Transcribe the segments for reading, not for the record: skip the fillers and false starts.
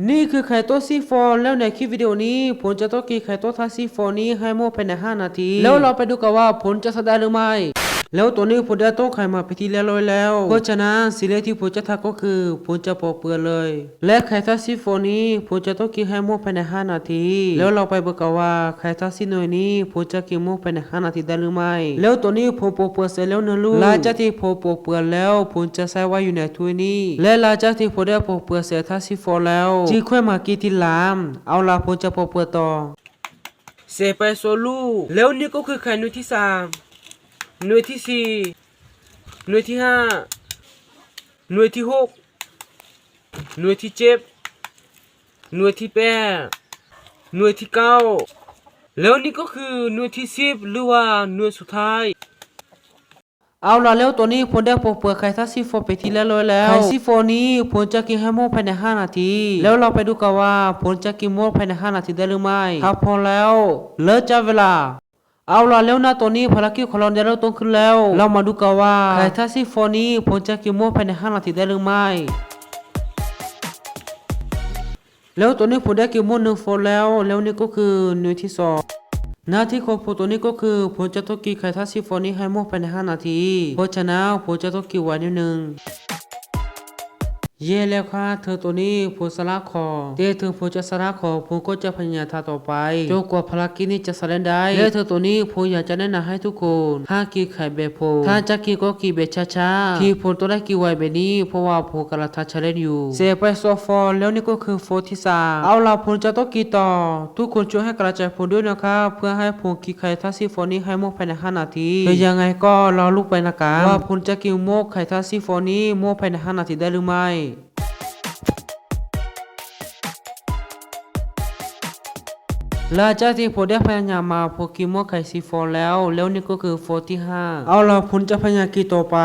นี่คือไข่ต้มซีฟอนแล้วในคลิปวิดีโอนี้ผมจะต้องกินไข่ต้มทาซีฟอนนี้ให้หมดภายใน5 นาทีแล้วเราไปดูกันว่าผลจะแสดงหรือไม่แล้วตัวนี้ผมได้ต้มไข่มาไปทีเรียบร้อยแล้วเพราะฉะนั้นสิ่งแรกที่ผมจะทำก็คือผมจะปอกเปลือกเลยและไข่ทาซีฟอนนี้ผมจะต้องกินให้หมดภายใน5 นาทีแล้วเราไปดูกันว่าไข่ทาซีหน่วยนี้ผมจะกินหมดภายใน5 นาทีได้หรือไม่แล้วตัวนี้ผมปอกเปลือกเสร็จแล้วนะลูกหลังจากที่ผมปอกเปลือกแล้วผมจะใส่ไว้อยู่ในถ้วยนี้และหลังจากที่ผมได้ปอกเปลือกเสร็จทาซีฟอนแล้วจึงค่อยมากินทีหลังเอาล่ะผมจะปอกเปลือกต่อเสร็จไปโซลูแล้วนี่ก็คือไข่หน่วยที่3หน่วยที่4หน่วยที่5หน่วยที่6หน่วยที่7หน่วยที่8หน่วยที่9แล้วนี่ก็คือหน่วยที่10หรือว่าหน่วยสุดท้ายเอาล่ะแล้วตัวนี้ผมได้ปอกเปลือกไข่ทาซีโฟไปทีละร้อยแล้วไข่ซีโฟนี้ผมจะกินให้หมดภายใน5 นาทีแล้วเราไปดูกันว่าผมจะกินหมดภายใน5 นาทีได้หรือไม่ถ้าพอแล้วเลิกจับเวลาเอาล่ะแล้วนะตัวนี้ภารกิจของเราได้เริ่มต้นขึ้นแล้วเรามาดูกันว่าไข่ทาซีโฟนี้ผมจะกินหมดภายใน5 นาทีได้หรือไม่แล้วตัวนี้ผมได้กินหมด1 ฟองแล้วนี่ก็คือหน่วยที่2หน้าที่ของผมตัวนี้ก็คือผมจะต้องกินไข่ทาซีโฟนี้ให้หมดภายใน5 นาทีเพราะฉะนั้นผมจะต้องกินไว้นิดนึงเย่แล้วค่ะเธอตัวนี้ผมสละคอเดี๋ยวถึงผมจะสละคอผมก็จะพยายามทำต่อไปจนกว่าภารกิจนี้จะสำเร็จได้และเธอตัวนี้ผมอยากจะแนะนำให้ทุกคนถ้ากินไข่แบบผมถ้าจะกินก็กินแบบช้าๆที่ผมต้องได้กินไว้แบบนี้เพราะว่าผมกำลังทำเชลเลนจ์อยู่เสียไปโซฟอร์แล้วนี่ก็คือโฟที่3เอาล่ะผมจะต้องกินต่อทุกคนช่วยให้กระจายผมด้วยนะครับเพื่อให้ผมกินไข่ทาซีโฟนี้ให้หมดภายใน5 นาทีหรือยังไงก็รอลุกไปนะครับว่าผมจะกินหมดไข่ทาซีโฟนี้หมดภายใน5 นาทีได้หรือไม่หลังจากที่ผมได้พยายามมาโปเกมอนไข่ซีฟอนแล้วนี่ก็คือโฟที่5เอาล่ะผมจะพยายามกินต่อไป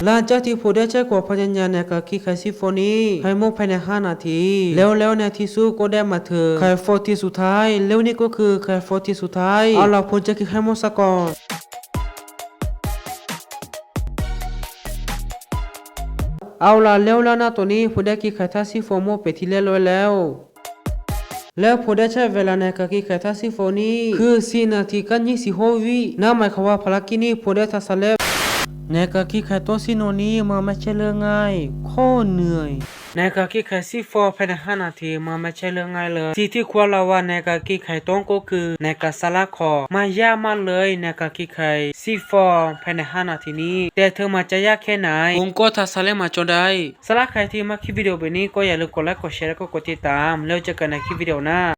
หลังจากที่ผมได้ใช้ความพยายามในการกินไข่ซีฟอนนี้ให้หมดภายใน5 นาทีแล้วในที่สุดก็ได้มาถึงไข่โฟที่สุดท้ายแล้วนี่ก็คือไข่โฟที่สุดท้ายเอาล่ะผมจะกินให้หมดซะก่อนเอาล่ะแล้วนะตัวนี้ผมได้กินไข่ทาซีโฟโมไปที่เรียบร้อยแล้วผมได้ใช้เวลาในการกินไข่ทาซีโฟนี้คือ4 นาทีกับ26 วินั่นหมายความว่าภารกิจนี้ผมได้ทำสำเร็จในการกินไข่ต้มซีโนนี้มันไม่ใช่เรื่องง่ายโคตรเหนื่อยในการกินไข่ซีโฟภายใน5 นาทีมันไม่ใช่เรื่องง่ายเลยที่ควรระวังในการกินไข่ต้มก็คือในการสลัดคอมันยากมากเลยในการกินไข่ซีโฟภายใน5 นาทีนี้แต่เธอมันจะยากแค่ไหนผมก็ทำสำเร็จมาจนได้สำหรับใครที่มาคลิปวิดีโอแบบนี้ก็อย่าลืมกดไลค์กดแชร์แล้วก็กดติดตามแล้วเจอกันในคลิปวิดีโอหน้า